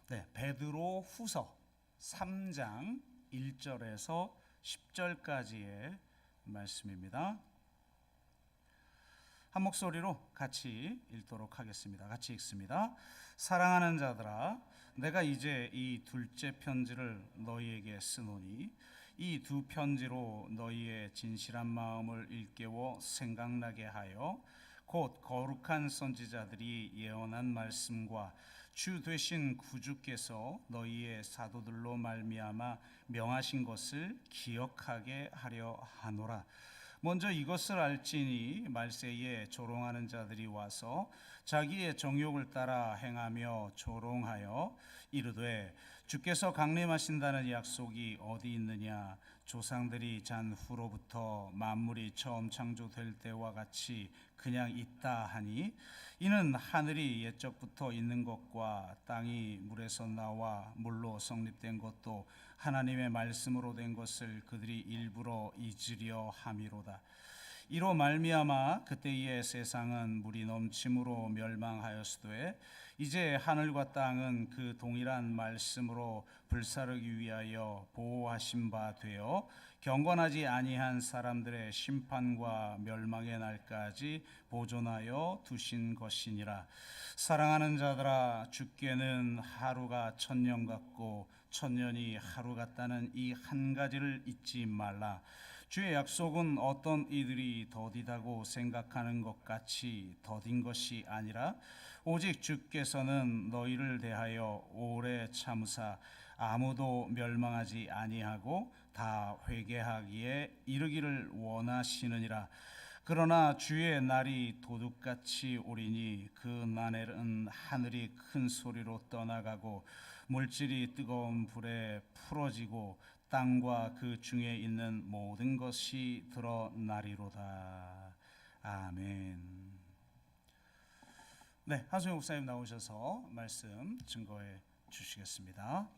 네, 베드로 후서 3장 1절에서 10절까지의 말씀입니다. 한 목소리로 같이 읽도록 하겠습니다. 같이 읽습니다. 사랑하는 자들아, 내가 이제 이 둘째 편지를 너희에게 쓰노니 이 두 편지로 너희의 진실한 마음을 일깨워 생각나게 하여 곧 거룩한 선지자들이 예언한 말씀과 주 되신 구주께서 너희의 사도들로 말미암아 명하신 것을 기억하게 하려 하노라. 먼저 이것을 알지니 말세에 조롱하는 자들이 와서 자기의 정욕을 따라 행하며 조롱하여 이르되 주께서 강림하신다는 약속이 어디 있느냐. 조상들이 잔 후로부터 만물이 처음 창조될 때와 같이 그냥 있다 하니 이는 하늘이 옛적부터 있는 것과 땅이 물에서 나와 물로 성립된 것도 하나님의 말씀으로 된 것을 그들이 일부러 잊으려 함이로다. 이로 말미암아 그때의 세상은 물이 넘침으로 멸망하였으되 이제 하늘과 땅은 그 동일한 말씀으로 불사르기 위하여 보호하신 바 되어 경건하지 아니한 사람들의 심판과 멸망의 날까지 보존하여 두신 것이니라. 사랑하는 자들아, 주께는 하루가 천년 같고 천년이 하루 같다는 이 한 가지를 잊지 말라. 주의 약속은 어떤 이들이 더디다고 생각하는 것 같이 더딘 것이 아니라 오직 주께서는 너희를 대하여 오래 참으사 아무도 멸망하지 아니하고 다 회개하기에 이르기를 원하시느니라. 그러나 주의 날이 도둑같이 오리니 그 날에는 하늘이 큰 소리로 떠나가고 물질이 뜨거운 불에 풀어지고 땅과 그 중에 있는 모든 것이 드러나리로다. 아멘. 네, 한소영 목사님 나오셔서 말씀 증거해 주시겠습니다.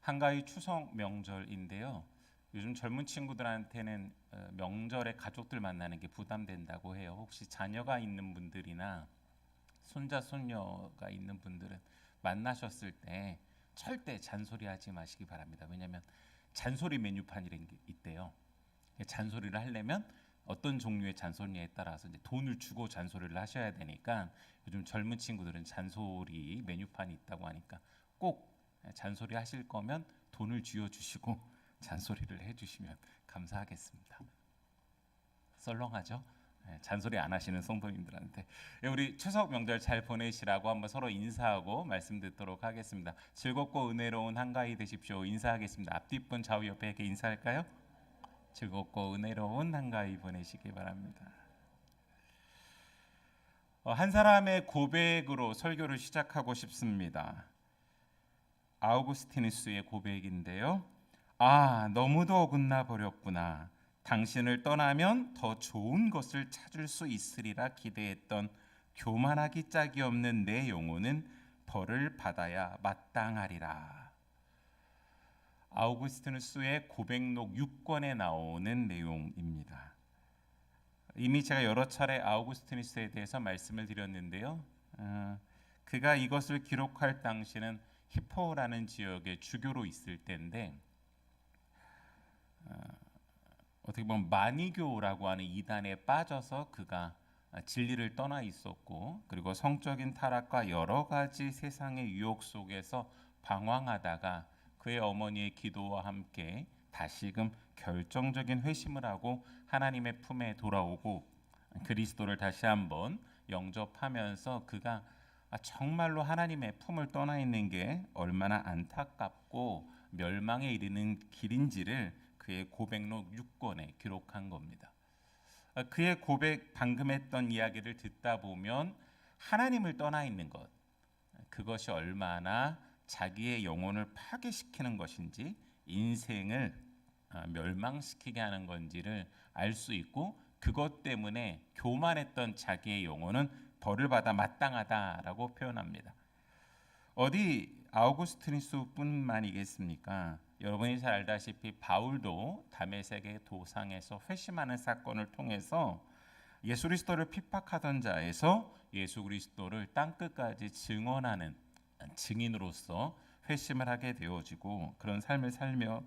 한가위 추석 명절인데요. 요즘 젊은 친구들한테는 명절에 가족들 만나는 게 부담된다고 해요. 혹시 자녀가 있는 분들이나 손자 손녀가 있는 분들은 만나셨을 때 절대 잔소리하지 마시기 바랍니다. 왜냐하면 잔소리 메뉴판이라는 게 있대요. 잔소리를 하려면 어떤 종류의 잔소리에 따라서 이제 돈을 주고 잔소리를 하셔야 되니까 요즘 젊은 친구들은 잔소리 메뉴판이 있다고 하니까 꼭 잔소리 하실 거면 돈을 쥐어주시고 잔소리를 해주시면 감사하겠습니다. 썰렁하죠? 잔소리 안 하시는 성도님들한테 우리 추석 명절 잘 보내시라고 한번 서로 인사하고 말씀 듣도록 하겠습니다. 즐겁고 은혜로운 한가위 되십시오. 인사하겠습니다. 앞뒷분 좌우 옆에게 인사할까요? 즐겁고 은혜로운 한가위 보내시기 바랍니다. 한 사람의 고백으로 설교를 시작하고 싶습니다. 아우구스티누스의 고백인데요. 너무도 어긋나 버렸구나. 당신을 떠나면 더 좋은 것을 찾을 수 있으리라 기대했던 교만하기 짝이 없는 내 영혼은 벌을 받아야 마땅하리라. 아우구스티누스의 고백록 6권에 나오는 내용입니다. 이미 제가 여러 차례 아우구스티누스에 대해서 말씀을 드렸는데요. 그가 이것을 기록할 당시는 히포라는 지역의 주교로 있을 때인데 어떻게 보면 마니교라고 하는 이단에 빠져서 그가 진리를 떠나 있었고, 그리고 성적인 타락과 여러 가지 세상의 유혹 속에서 방황하다가 그의 어머니의 기도와 함께 다시금 결정적인 회심을 하고 하나님의 품에 돌아오고 그리스도를 다시 한번 영접하면서 그가 정말로 하나님의 품을 떠나 있는 게 얼마나 안타깝고 멸망에 이르는 길인지를 그의 고백록 6권에 기록한 겁니다. 그의 고백, 방금 했던 이야기를 듣다 보면 하나님을 떠나 있는 것, 그것이 얼마나 자기의 영혼을 파괴시키는 것인지, 인생을 멸망시키게 하는 건지를 알 수 있고, 그것 때문에 교만했던 자기의 영혼은 벌을 받아 마땅하다라고 표현합니다. 어디 아우구스티누스뿐만이겠습니까? 여러분이 잘 알다시피 바울도 다메섹의 도상에서 회심하는 사건을 통해서 예수 그리스도를 핍박하던 자에서 예수 그리스도를 땅끝까지 증언하는 증인으로서 회심을 하게 되어지고 그런 삶을 살며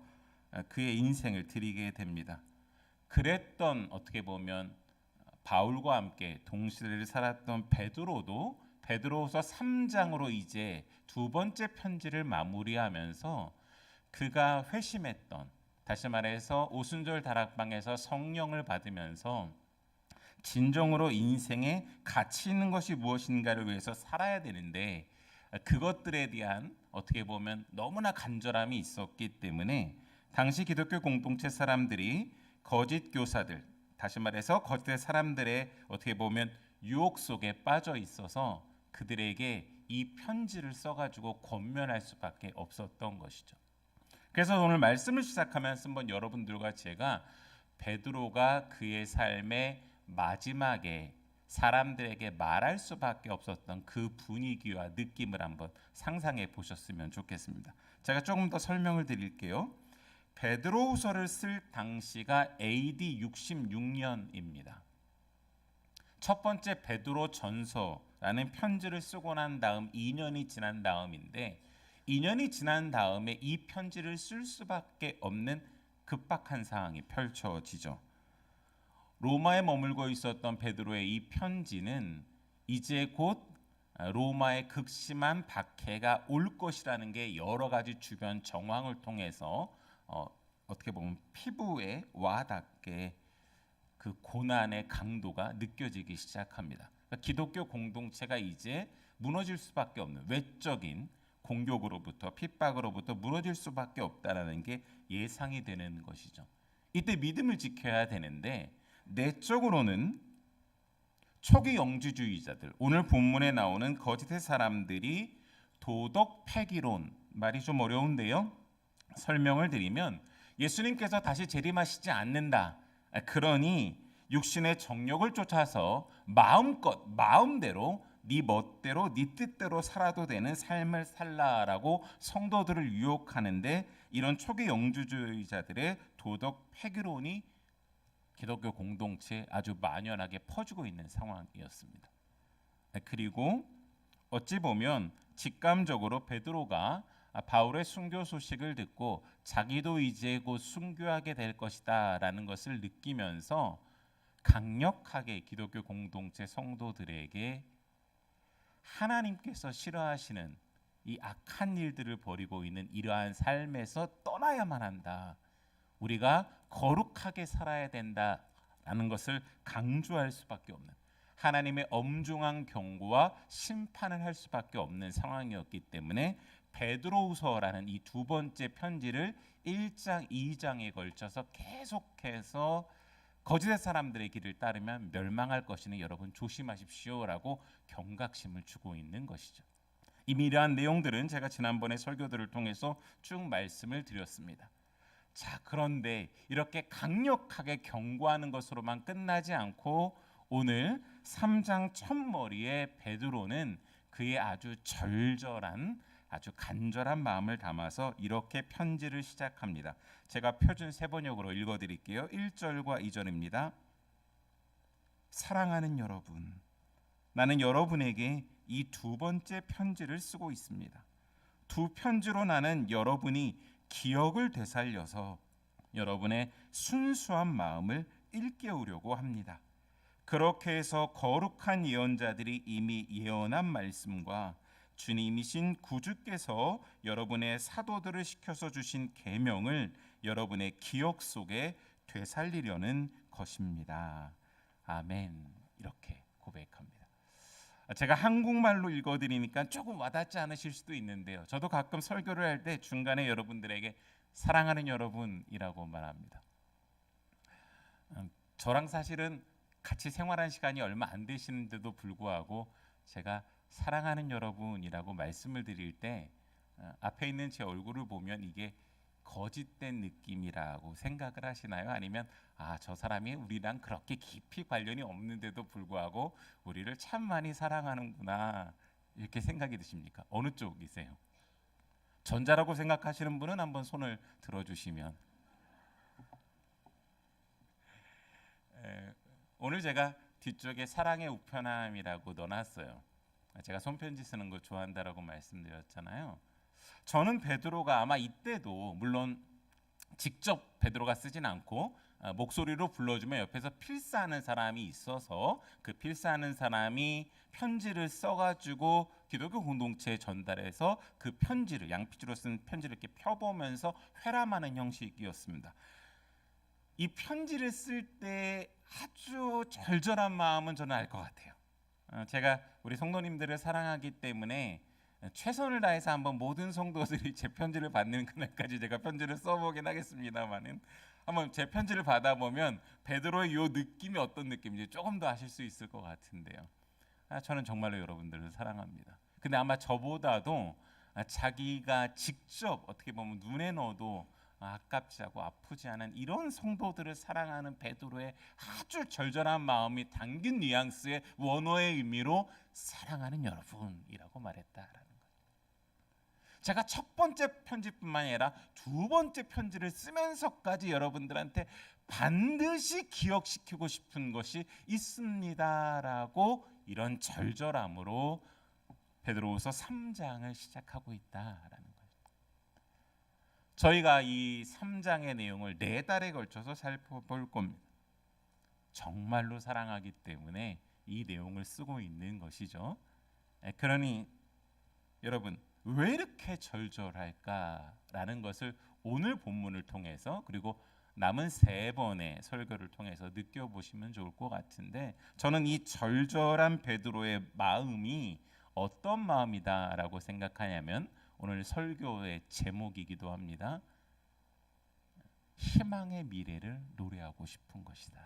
그의 인생을 드리게 됩니다. 그랬던 어떻게 보면 바울과 함께 동시대를 살았던 베드로도 베드로후서 3장으로 이제 두 번째 편지를 마무리하면서 그가 회심했던, 다시 말해서 오순절 다락방에서 성령을 받으면서 진정으로 인생에 가치 있는 것이 무엇인가를 위해서 살아야 되는데 그것들에 대한 어떻게 보면 너무나 간절함이 있었기 때문에 당시 기독교 공동체 사람들이 거짓 교사들, 다시 말해서 거짓 사람들의 어떻게 보면 유혹 속에 빠져 있어서 그들에게 이 편지를 써가지고 권면할 수밖에 없었던 것이죠. 그래서 오늘 말씀을 시작하면서 한번 여러분들과 제가 베드로가 그의 삶의 마지막에 사람들에게 말할 수밖에 없었던 그 분위기와 느낌을 한번 상상해 보셨으면 좋겠습니다. 제가 조금 더 설명을 드릴게요. 베드로후서를 쓸 당시가 AD 66년입니다. 첫 번째 베드로 전서라는 편지를 쓰고 난 다음 2년이 지난 다음인데 2년이 지난 다음에 이 편지를 쓸 수밖에 없는 급박한 상황이 펼쳐지죠. 로마에 머물고 있었던 베드로의 이 편지는 이제 곧 로마의 극심한 박해가 올 것이라는 게 여러 가지 주변 정황을 통해서 어떻게 보면 피부에 와닿게 그 고난의 강도가 느껴지기 시작합니다. 그러니까 기독교 공동체가 이제 무너질 수밖에 없는 외적인 공격으로부터 핍박으로부터 무너질 수밖에 없다라는 게 예상이 되는 것이죠. 이때 믿음을 지켜야 되는데 내적으로는 초기 영지주의자들, 오늘 본문에 나오는 거짓의 사람들이 도덕 폐기론, 말이 좀 어려운데요. 설명을 드리면 예수님께서 다시 재림하시지 않는다. 그러니 육신의 정욕을 쫓아서 마음껏 마음대로 네 멋대로 네 뜻대로 살아도 되는 삶을 살라라고 성도들을 유혹하는데 이런 초기 영주주의자들의 도덕 폐기론이 기독교 공동체에 아주 만연하게 퍼지고 있는 상황이었습니다. 그리고 어찌 보면 직감적으로 베드로가 바울의 순교 소식을 듣고 자기도 이제 곧 순교하게 될 것이다라는 것을 느끼면서 강력하게 기독교 공동체 성도들에게 하나님께서 싫어하시는 이 악한 일들을 벌이고 있는 이러한 삶에서 떠나야만 한다. 우리가 거룩하게 살아야 된다라는 것을 강조할 수밖에 없는 하나님의 엄중한 경고와 심판을 할 수밖에 없는 상황이었기 때문에 베드로후서라는 이 두 번째 편지를 1장, 2장에 걸쳐서 계속해서 거짓의 사람들의 길을 따르면 멸망할 것이니 여러분 조심하십시오라고 경각심을 주고 있는 것이죠. 이미 이러한 내용들은 제가 지난번에 설교들을 통해서 쭉 말씀을 드렸습니다. 자, 그런데 이렇게 강력하게 경고하는 것으로만 끝나지 않고 오늘 3장 첫머리에 베드로는 그의 아주 절절한 아주 간절한 마음을 담아서 이렇게 편지를 시작합니다. 제가 표준 세번역으로 읽어드릴게요. 1절과 2절입니다. 사랑하는 여러분, 나는 여러분에게 이 두 번째 편지를 쓰고 있습니다. 두 편지로 나는 여러분이 기억을 되살려서 여러분의 순수한 마음을 일깨우려고 합니다. 그렇게 해서 거룩한 예언자들이 이미 예언한 말씀과 주님이신 구주께서 여러분의 사도들을 시켜서 주신 계명을 여러분의 기억 속에 되살리려는 것입니다. 아멘. 이렇게 고백합니다. 제가 한국말로 읽어드리니까 조금 와닿지 않으실 수도 있는데요. 저도 가끔 설교를 할 때 중간에 여러분들에게 사랑하는 여러분이라고 말합니다. 저랑 사실은 같이 생활한 시간이 얼마 안 되시는데도 불구하고 제가 사랑하는 여러분이라고 말씀을 드릴 때 앞에 있는 제 얼굴을 보면 이게 거짓된 느낌이라고 생각을 하시나요? 아니면 저 사람이 우리랑 그렇게 깊이 관련이 없는데도 불구하고 우리를 참 많이 사랑하는구나 이렇게 생각이 드십니까? 어느 쪽이세요? 전자라고 생각하시는 분은 한번 손을 들어주시면. 오늘 제가 뒤쪽에 사랑의 우편함이라고 넣어놨어요. 제가 손편지 쓰는 거 좋아한다라고 말씀드렸잖아요. 저는 베드로가 아마 이때도 물론 직접 베드로가 쓰진 않고 목소리로 불러주면 옆에서 필사하는 사람이 있어서 그 필사하는 사람이 편지를 써가지고 기독교 공동체에 전달해서 그 편지를 양피지로 쓴 편지를 이렇게 펴보면서 회람하는 형식이었습니다. 이 편지를 쓸 때 아주 절절한 마음은 저는 알 것 같아요. 제가 우리 성도님들을 사랑하기 때문에 최선을 다해서 한번 모든 성도들이 제 편지를 받는 그날까지 제가 편지를 써보긴 하겠습니다만은 한번 제 편지를 받아보면 베드로의 이 느낌이 어떤 느낌인지 조금 더 아실 수 있을 것 같은데요. 저는 정말로 여러분들을 사랑합니다. 근데 아마 저보다도 자기가 직접 어떻게 보면 눈에 넣어도 아깝지 않고 아프지 않은 이런 성도들을 사랑하는 베드로의 아주 절절한 마음이 담긴 뉘앙스의 원어의 의미로 사랑하는 여러분이라고 말했다라는 거예요. 제가 첫 번째 편지뿐만 아니라 두 번째 편지를 쓰면서까지 여러분들한테 반드시 기억시키고 싶은 것이 있습니다라고 이런 절절함으로 베드로후서 3장을 시작하고 있다라는 거예요. 저희가 이 3장의 내용을 4달에 걸쳐서 살펴볼 겁니다. 정말로 사랑하기 때문에 이 내용을 쓰고 있는 것이죠. 그러니 여러분 왜 이렇게 절절할까라는 것을 오늘 본문을 통해서 그리고 남은 3번의 설교를 통해서 느껴보시면 좋을 것 같은데 저는 이 절절한 베드로의 마음이 어떤 마음이다라고 생각하냐면 오늘 설교의 제목이기도 합니다. 희망의 미래를 노래하고 싶은 것이다.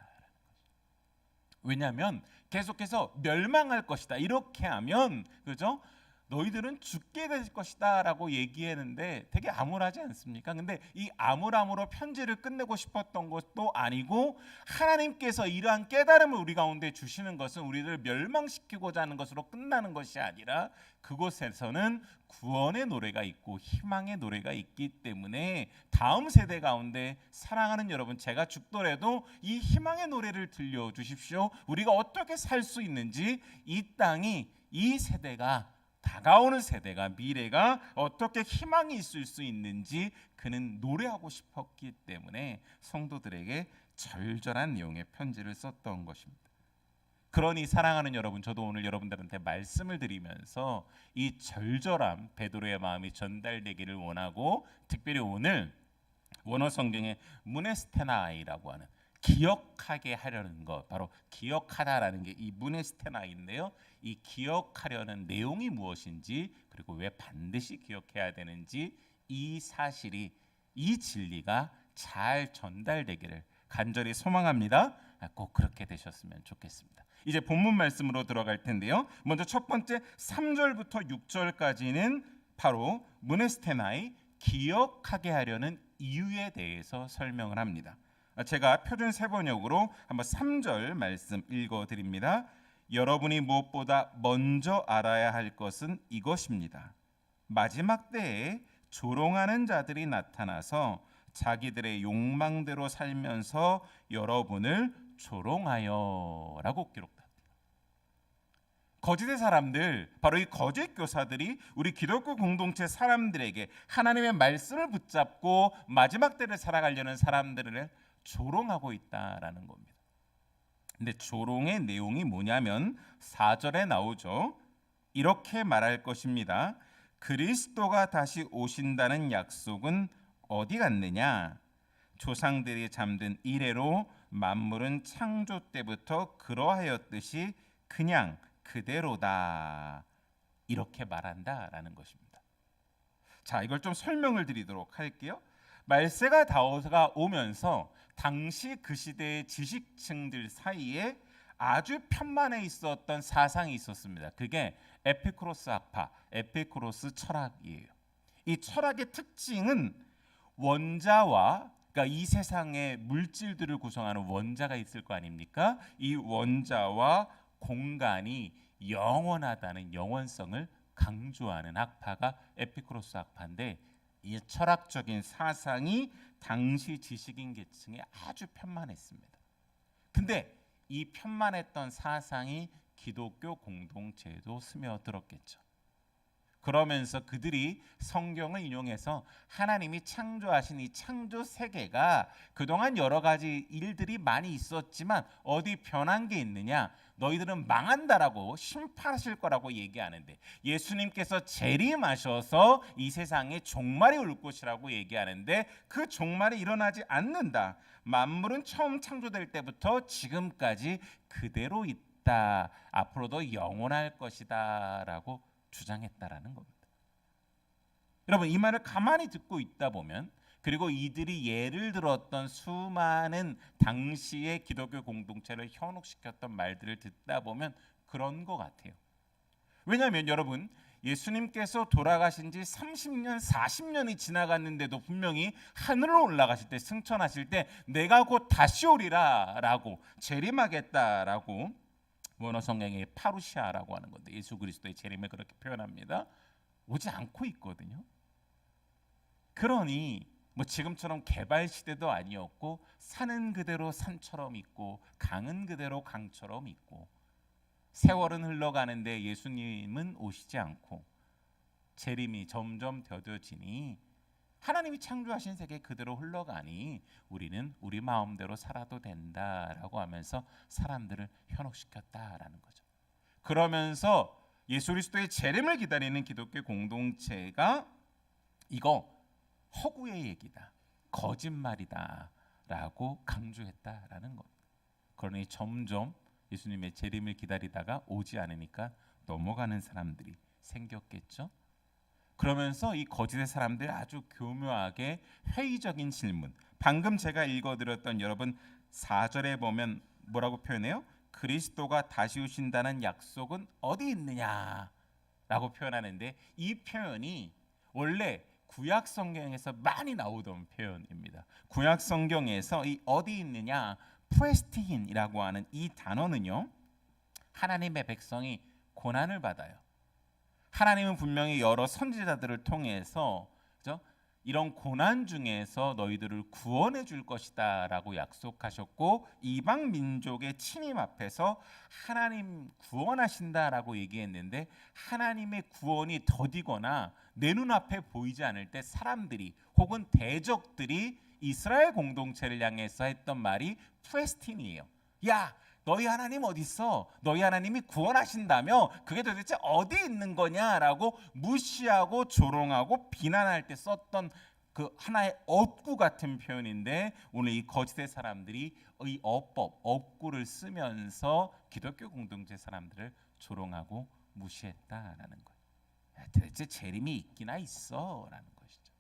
왜냐하면 계속해서 멸망할 것이다. 이렇게 하면 그죠? 너희들은 죽게 될 것이다라고 얘기했는데 되게 암울하지 않습니까? 근데 이 암울함으로 편지를 끝내고 싶었던 것도 아니고 하나님께서 이러한 깨달음을 우리 가운데 주시는 것은 우리를 멸망시키고자 하는 것으로 끝나는 것이 아니라 그곳에서는 구원의 노래가 있고 희망의 노래가 있기 때문에 다음 세대 가운데 사랑하는 여러분 제가 죽더라도 이 희망의 노래를 들려주십시오. 우리가 어떻게 살 수 있는지 이 땅이 이 세대가 다가오는 세대가 미래가 어떻게 희망이 있을 수 있는지 그는 노래하고 싶었기 때문에 성도들에게 절절한 내용의 편지를 썼던 것입니다. 그러니 사랑하는 여러분 저도 오늘 여러분들한테 말씀을 드리면서 이 절절한 베드로의 마음이 전달되기를 원하고 특별히 오늘 원어 성경의 무네스테나이라고 하는 기억하게 하려는 것 바로 기억하다라는 게 이 무네스테나인데요. 이 기억하려는 내용이 무엇인지 그리고 왜 반드시 기억해야 되는지 이 사실이 이 진리가 잘 전달되기를 간절히 소망합니다. 꼭 그렇게 되셨으면 좋겠습니다. 이제 본문 말씀으로 들어갈 텐데요. 먼저 첫 번째 3절부터 6절까지는 바로 무네스테나이 기억하게 하려는 이유에 대해서 설명을 합니다. 제가 표준 세번역으로 한번 3절 말씀 읽어드립니다. 여러분이 무엇보다 먼저 알아야 할 것은 이것입니다. 마지막 때에 조롱하는 자들이 나타나서 자기들의 욕망대로 살면서 여러분을 조롱하여 라고 기록됩니다. 거짓의 사람들, 바로 이 거짓 교사들이 우리 기독교 공동체 사람들에게 하나님의 말씀을 붙잡고 마지막 때를 살아가려는 사람들을 조롱하고 있다라는 겁니다. 근데 조롱의 내용이 뭐냐면 4절에 나오죠. 이렇게 말할 것입니다. 그리스도가 다시 오신다는 약속은 어디 갔느냐? 조상들이 잠든 이래로 만물은 창조 때부터 그러하였듯이 그냥 그대로다. 이렇게 말한다라는 것입니다. 자, 이걸 좀 설명을 드리도록 할게요. 말세가 다가오면서 당시 그 시대의 지식층들 사이에 아주 편만해 있었던 사상이 있었습니다. 그게 에피쿠로스 학파, 에피쿠로스 철학이에요. 이 철학의 특징은 원자와 그러니까 이 세상의 물질들을 구성하는 원자가 있을 거 아닙니까? 이 원자와 공간이 영원하다는 영원성을 강조하는 학파가 에피쿠로스 학파인데, 이 철학적인 사상이 당시 지식인 계층에 아주 편만했습니다. 근데 이 편만했던 사상이 기독교 공동체에도 스며들었겠죠. 그러면서 그들이 성경을 인용해서 하나님이 창조하신 이 창조 세계가 그동안 여러 가지 일들이 많이 있었지만 어디 변한 게 있느냐, 너희들은 망한다라고 심판하실 거라고 얘기하는데, 예수님께서 재림하셔서 이 세상에 종말이 올 것이라고 얘기하는데 그 종말이 일어나지 않는다. 만물은 처음 창조될 때부터 지금까지 그대로 있다. 앞으로도 영원할 것이다 라고 주장했다라는 겁니다. 여러분, 이 말을 가만히 듣고 있다 보면, 그리고 이들이 예를 들었던 수많은 당시의 기독교 공동체를 현혹시켰던 말들을 듣다 보면 그런 것 같아요. 왜냐하면 여러분, 예수님께서 돌아가신 지 30년, 40년이 지나갔는데도 분명히 하늘로 올라가실 때, 승천하실 때 내가 곧 다시 오리라 라고, 재림하겠다라고, 원어 성경에 파루시아라고 하는 건데 예수 그리스도의 재림을 그렇게 표현합니다. 오지 않고 있거든요. 그러니 뭐 지금처럼 개발 시대도 아니었고, 산은 그대로 산처럼 있고 강은 그대로 강처럼 있고, 세월은 흘러가는데 예수님은 오시지 않고 재림이 점점 더뎌지니 하나님이 창조하신 세계 그대로 흘러가니 우리는 우리 마음대로 살아도 된다라고 하면서 사람들을 현혹시켰다라는 거죠. 그러면서 예수 그리스도의 재림을 기다리는 기독교 공동체가 이거 허구의 얘기다, 거짓말이다라고 강조했다라는 겁니다. 그러니 점점 예수님의 재림을 기다리다가 오지 않으니까 넘어가는 사람들이 생겼겠죠. 그러면서 이 거짓의 사람들이 아주 교묘하게 회의적인 질문, 방금 제가 읽어드렸던 여러분 4절에 보면 뭐라고 표현해요? 그리스도가 다시 오신다는 약속은 어디 있느냐라고 표현하는데, 이 표현이 원래 구약 성경에서 많이 나오던 표현입니다. 구약 성경에서 이 어디 있느냐, 프레스틴이라고 하는 이 단어는요, 하나님의 백성이 고난을 받아요. 하나님은 분명히 여러 선지자들을 통해서, 그죠? 이런 고난 중에서 너희들을 구원해 줄 것이다라고 약속하셨고, 이방 민족의 침입 앞에서 하나님 구원하신다라고 얘기했는데, 하나님의 구원이 더디거나 내 눈앞에 보이지 않을 때 사람들이 혹은 대적들이 이스라엘 공동체를 향해서 했던 말이 프레스틴이에요. 야, 너희 하나님 어디 있어? 너희 하나님이 구원하신다며? 그게 도대체 어디 있는 거냐라고 무시하고 조롱하고 비난할 때 썼던 그 하나의 업구 같은 표현인데, 오늘 이 거짓의 사람들이 이 업구를 쓰면서 기독교 공동체 사람들을 조롱하고 무시했다라는 거예요. 도대체 재림이 있기나 있어라는 것이죠.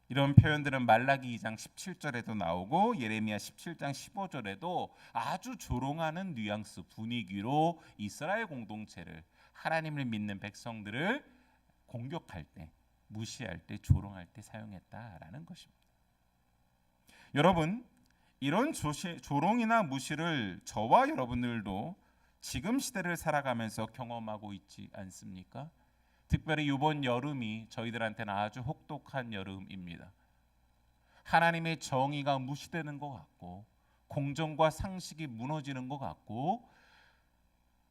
이런 표현들은 말라기 2장 17절에도 나오고 예레미야 17장 15절에도 아주 조롱하는 뉘앙스, 분위기로 이스라엘 공동체를, 하나님을 믿는 백성들을 공격할 때, 무시할 때, 조롱할 때 사용했다라는 것입니다. 여러분, 이런 조롱이나 무시를 저와 여러분들도 지금 시대를 살아가면서 경험하고 있지 않습니까? 특별히 이번 여름이 저희들한테는 아주 혹독한 여름입니다. 하나님의 정의가 무시되는 것 같고, 공정과 상식이 무너지는 것 같고,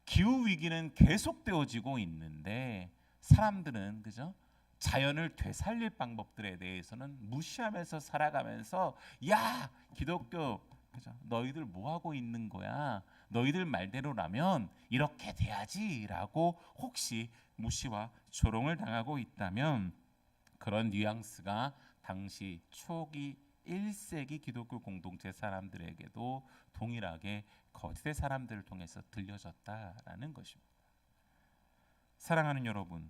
기후 위기는 계속되어지고 있는데 사람들은, 그죠? 자연을 되살릴 방법들에 대해서는 무시하면서 살아가면서, 야, 기독교, 그죠? 너희들 뭐 하고 있는 거야? 너희들 말대로라면 이렇게 돼야지라고 혹시 무시와 조롱을 당하고 있다면, 그런 뉘앙스가 당시 초기 1세기 기독교 공동체 사람들에게도 동일하게 거짓의 사람들을 통해서 들려졌다라는 것입니다. 사랑하는 여러분,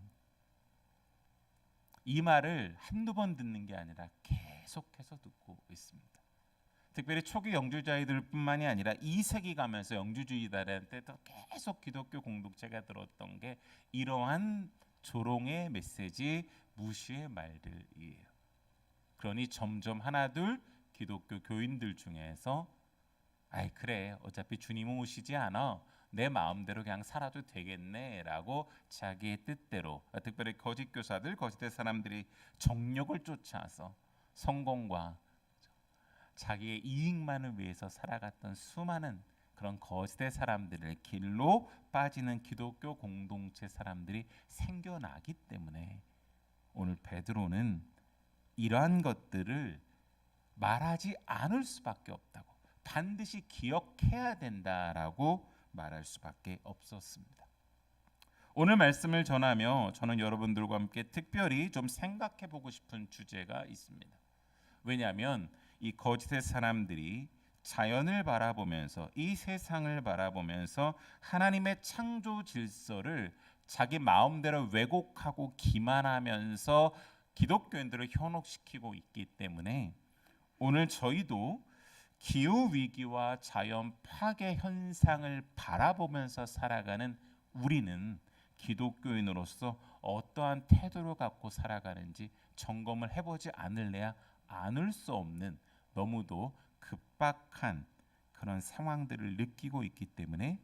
이 말을 한두 번 듣는 게 아니라 계속해서 듣고 있습니다. 특별히 초기 영주주의들뿐만이 아니라 2세기 가면서 영주주의자들한테도 계속 기독교 공동체가 들었던 게 이러한 조롱의 메시지, 무시의 말들이에요. 그러니 점점 하나둘 기독교 교인들 중에서 아이 그래 어차피 주님은 오시지 않아. 내 마음대로 그냥 살아도 되겠네라고 자기의 뜻대로 특별히 거짓 교사들, 거짓된 사람들이 정력을 쫓아서 성공과 자기의 이익만을 위해서 살아갔던 수많은 그런 거짓의 사람들의 길로 빠지는 기독교 공동체 사람들이 생겨나기 때문에 오늘 베드로는 이러한 것들을 말하지 않을 수밖에 없다고, 반드시 기억해야 된다라고 말할 수밖에 없었습니다. 오늘 말씀을 전하며 저는 여러분들과 함께 특별히 좀 생각해 보고 싶은 주제가 있습니다. 왜냐하면 이 거짓의 사람들이 자연을 바라보면서 이 세상을 바라보면서 하나님의 창조 질서를 자기 마음대로 왜곡하고 기만하면서 기독교인들을 현혹시키고 있기 때문에 오늘 저희도 기후 위기와 자연 파괴 현상을 바라보면서 살아가는 우리는 기독교인으로서 어떠한 태도를 갖고 살아가는지 점검을 해보지 않을래야 않을 수 없는 너무도 급박한 그런 상황들을 느끼고 있기 때문에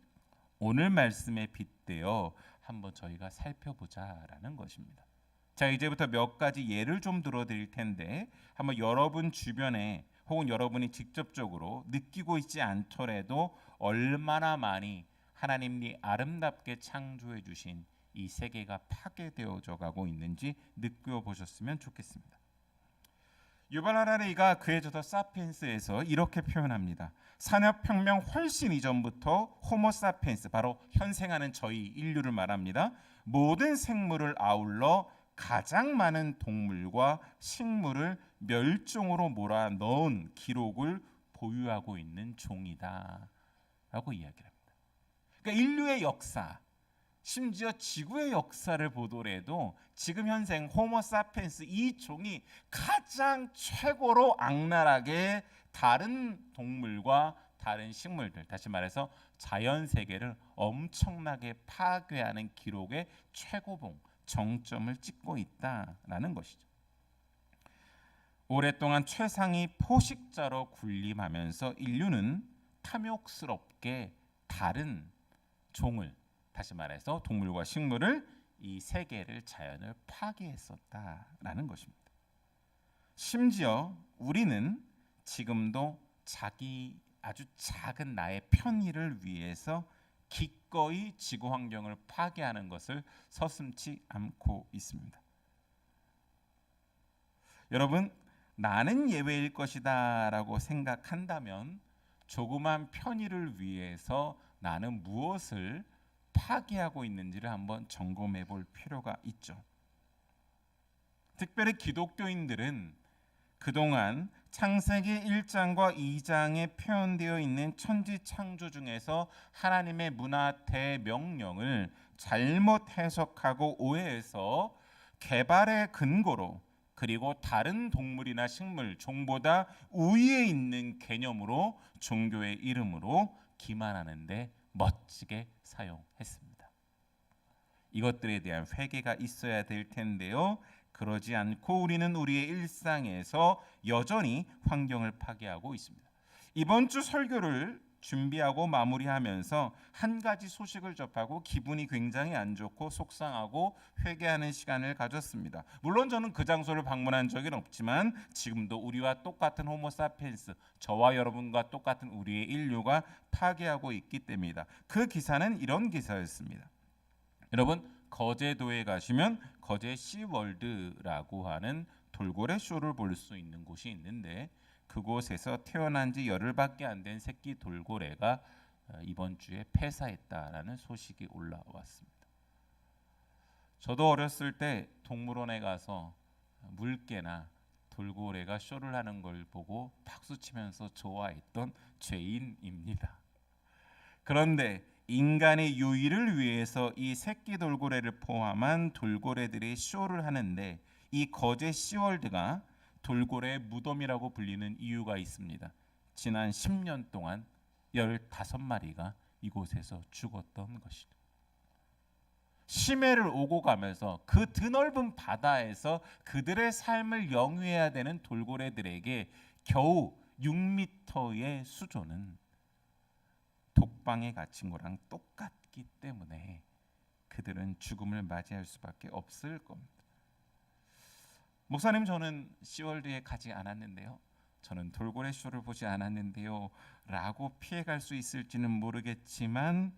오늘 말씀에 빗대어 한번 저희가 살펴보자라는 것입니다. 자, 이제부터 몇 가지 예를 좀 들어드릴 텐데 한번 여러분 주변에 혹은 여러분이 직접적으로 느끼고 있지 않더라도 얼마나 많이 하나님이 아름답게 창조해 주신 이 세계가 파괴되어져 가고 있는지 느껴보셨으면 좋겠습니다. 유발 하라리가 그의 저서 사피엔스에서 이렇게 표현합니다. 산업혁명 훨씬 이전부터 호모사피엔스, 바로 현생하는 저희 인류를 말합니다. 모든 생물을 아울러 가장 많은 동물과 식물을 멸종으로 몰아넣은 기록을 보유하고 있는 종이다 라고 이야기를 합니다. 그러니까 인류의 역사, 심지어 지구의 역사를 보더라도 지금 현생 호모사피엔스 이 종이 가장 최고로 악랄하게 다른 동물과 다른 식물들, 다시 말해서 자연 세계를 엄청나게 파괴하는 기록의 최고봉, 정점을 찍고 있다라는 것이죠. 오랫동안 최상위 포식자로 군림하면서 인류는 탐욕스럽게 다른 종을, 다시 말해서 동물과 식물을, 이 세계를, 자연을 파괴했었다라는 것입니다. 심지어 우리는 지금도 자기 아주 작은 나의 편의를 위해서 기꺼이 지구 환경을 파괴하는 것을 서슴지 않고 있습니다. 여러분, 나는 예외일 것이다라고 생각한다면 조그만 편의를 위해서 나는 무엇을 파괴하고 있는지를 한번 점검해 볼 필요가 있죠. 특별히 기독교인들은 그동안 창세기 1장과 2장에 표현되어 있는 천지 창조 중에서 하나님의 문화 대명령을 잘못 해석하고 오해해서 개발의 근거로, 그리고 다른 동물이나 식물, 종보다 우위에 있는 개념으로 종교의 이름으로 기만하는데 멋지게 사용했습니다. 이것들에 대한 회개가 있어야 될 텐데요. 그러지 않고 우리는 우리의 일상에서 여전히 환경을 파괴하고 있습니다. 이번 주 설교를 준비하고 마무리하면서 한 가지 소식을 접하고 기분이 굉장히 안 좋고 속상하고 회개하는 시간을 가졌습니다. 물론 저는 그 장소를 방문한 적은 없지만 지금도 우리와 똑같은 호모사피엔스, 저와 여러분과 똑같은 우리의 인류가 파괴하고 있기 때문이다. 그 기사는 이런 기사였습니다. 여러분, 거제도에 가시면 거제 시월드라고 하는 돌고래 쇼를 볼 수 있는 곳이 있는데 그곳에서 태어난 지 열흘밖에 안 된 새끼 돌고래가 이번 주에 폐사했다라는 소식이 올라왔습니다. 저도 어렸을 때 동물원에 가서 물개나 돌고래가 쇼를 하는 걸 보고 박수치면서 좋아했던 죄인입니다. 그런데 인간의 유의를 위해서 이 새끼 돌고래를 포함한 돌고래들이 쇼를 하는데 이 거제 시월드가 돌고래의 무덤이라고 불리는 이유가 있습니다. 지난 10년 동안 15마리가 이곳에서 죽었던 것이죠. 심해를 오고 가면서 그 드넓은 바다에서 그들의 삶을 영위해야 되는 돌고래들에게 겨우 6m의 수조는 감옥방에 갇힌 거랑 똑같기 때문에 그들은 죽음을 맞이할 수밖에 없을 겁니다. 목사님, 저는 시월드에 가지 않았는데요, 저는 돌고래 쇼를 보지 않았는데요 라고 피해갈 수 있을지는 모르겠지만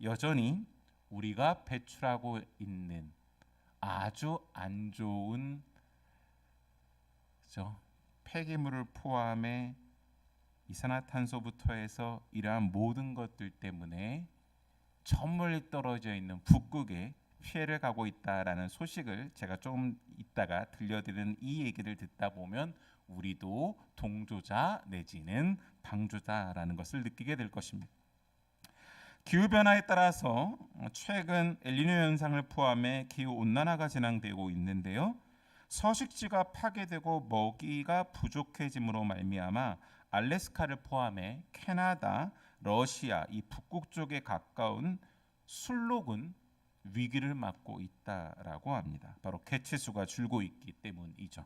여전히 우리가 배출하고 있는 아주 안 좋은 폐기물을 포함해 이산화탄소부터 해서 이러한 모든 것들 때문에 저 멀리 떨어져 있는 북극에 피해를 가고 있다라는 소식을 제가 조금 있다가 들려드리는 이 얘기를 듣다 보면 우리도 동조자 내지는 방조자라는 것을 느끼게 될 것입니다. 기후변화에 따라서 최근 엘니뇨 현상을 포함해 기후온난화가 진행되고 있는데요, 서식지가 파괴되고 먹이가 부족해짐으로 말미암아 알래스카를 포함해 캐나다, 러시아 이 북극 쪽에 가까운 술록은 위기를 맞고 있다라고 합니다. 바로 개체수가 줄고 있기 때문이죠.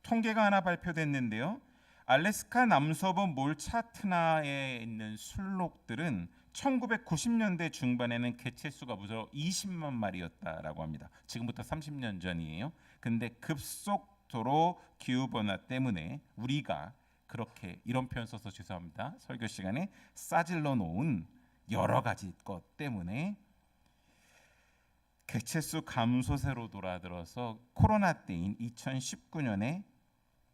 통계가 하나 발표됐는데요, 알래스카 남서부 몰차트나에 있는 술록들은 1990년대 중반에는 개체수가 무려 20만 마리였다라고 합니다. 지금부터 30년 전이에요. 근데 급속도로 기후변화 때문에 우리가 그렇게, 이런 표현 써서 죄송합니다, 설교 시간에 싸질러 놓은 여러 가지 것 때문에 개체수 감소세로 돌아들어서 코로나 때인 2019년에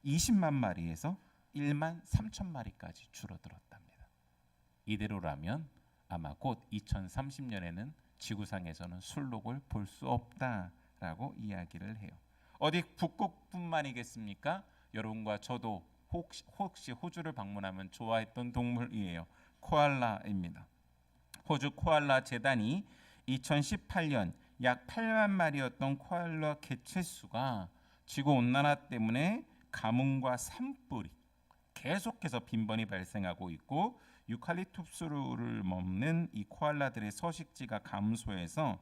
20만 마리에서 1만 3천 마리까지 줄어들었답니다. 이대로라면 아마 곧 2030년에는 지구상에서는 술록을 볼 수 없다라고 이야기를 해요. 어디 북극뿐만이겠습니까? 여러분과 저도 혹시 호주를 방문하면 좋아했던 동물이에요. 코알라입니다. 호주 코알라 재단이 2018년 약 8만 마리였던 코알라 개체수가 지구온난화 때문에 가뭄과 산불이 계속해서 빈번히 발생하고 있고, 유칼립투스를 먹는 이 코알라들의 서식지가 감소해서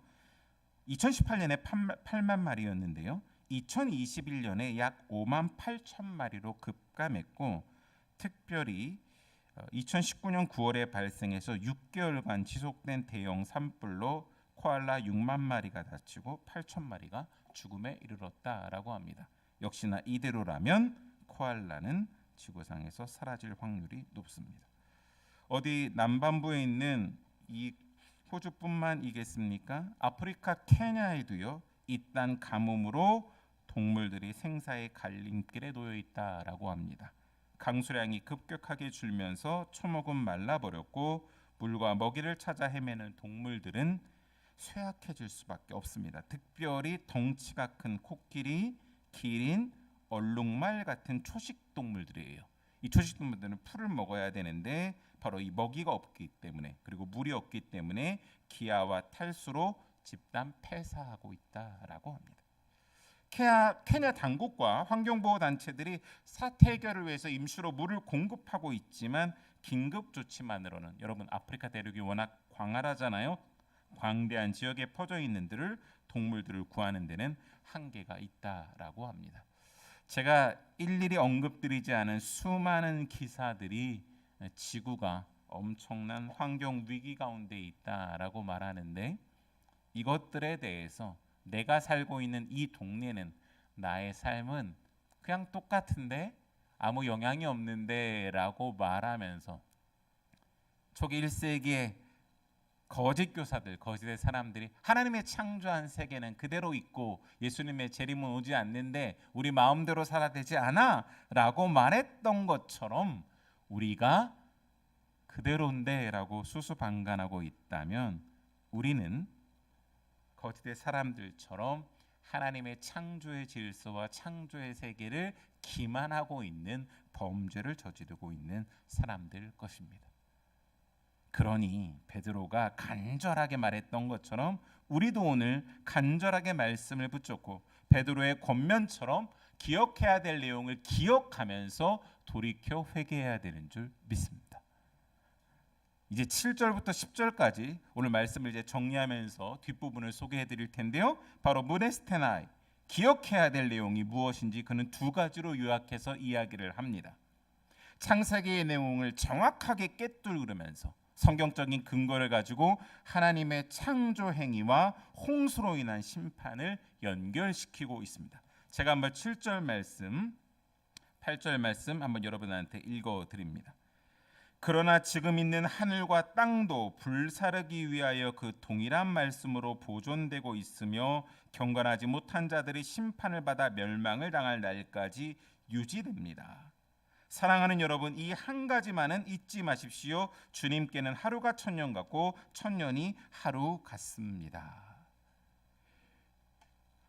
2018년에 8만 마리였는데요, 2021년에 약 5만 8천 마리로 급감했고, 특별히 2019년 9월에 발생해서 6개월간 지속된 대형 산불로 코알라 6만 마리가 다치고 8천 마리가 죽음에 이르렀다라고 합니다. 역시나 이대로라면 코알라는 지구상에서 사라질 확률이 높습니다. 어디 남반부에 있는 이 호주뿐만이겠습니까? 아프리카 케냐에도요, 이딴 가뭄으로 동물들이 생사의 갈림길에 놓여 있다라고 합니다. 강수량이 급격하게 줄면서 초목은 말라버렸고, 물과 먹이를 찾아 헤매는 동물들은 쇠약해질 수밖에 없습니다. 특별히 덩치가 큰 코끼리, 기린, 얼룩말 같은 초식 동물들이에요. 이 초식 동물들은 풀을 먹어야 되는데 바로 이 먹이가 없기 때문에, 그리고 물이 없기 때문에 기아와 탈수로 집단 폐사하고 있다라고 합니다. 케냐 당국과 환경보호 단체들이 사태 해결을 위해서 임시로 물을 공급하고 있지만 긴급 조치만으로는, 여러분 아프리카 대륙이 워낙 광활하잖아요. 광대한 지역에 퍼져 있는 동물들을 구하는 데는 한계가 있다라고 합니다. 제가 일일이 언급드리지 않은 수많은 기사들이 지구가 엄청난 환경 위기 가운데 있다라고 말하는데, 이것들에 대해서 내가 살고 있는 이 동네는, 나의 삶은 그냥 똑같은데 아무 영향이 없는데 라고 말하면서 초기 1세기에 거짓 교사들, 거짓의 사람들이 하나님의 창조한 세계는 그대로 있고 예수님의 재림은 오지 않는데 우리 마음대로 살아야 되지 않아 라고 말했던 것처럼 우리가 그대로인데 라고 수수방관하고 있다면, 우리는 거짓의 사람들처럼 하나님의 창조의 질서와 창조의 세계를 기만하고 있는 범죄를 저지르고 있는 사람들 것입니다. 그러니 베드로가 간절하게 말했던 것처럼 우리도 오늘 간절하게 말씀을 붙잡고 베드로의 권면처럼 기억해야 될 내용을 기억하면서 돌이켜 회개해야 되는 줄 믿습니다. 이제 7절부터 10절까지 오늘 말씀을 이제 정리하면서 뒷부분을 소개해 드릴 텐데요. 바로 무네스테나이, 기억해야 될 내용이 무엇인지 그는 두 가지로 요약해서 이야기를 합니다. 창세기의 내용을 정확하게 꿰뚫으면서 성경적인 근거를 가지고 하나님의 창조 행위와 홍수로 인한 심판을 연결시키고 있습니다. 제가 한번 7절 말씀, 8절 말씀 한번 여러분한테 읽어 드립니다. 그러나 지금 있는 하늘과 땅도 불사르기 위하여 그 동일한 말씀으로 보존되고 있으며 경건하지 못한 자들이 심판을 받아 멸망을 당할 날까지 유지됩니다. 사랑하는 여러분, 이 한 가지만은 잊지 마십시오. 주님께는 하루가 천년 같고 천년이 하루 같습니다.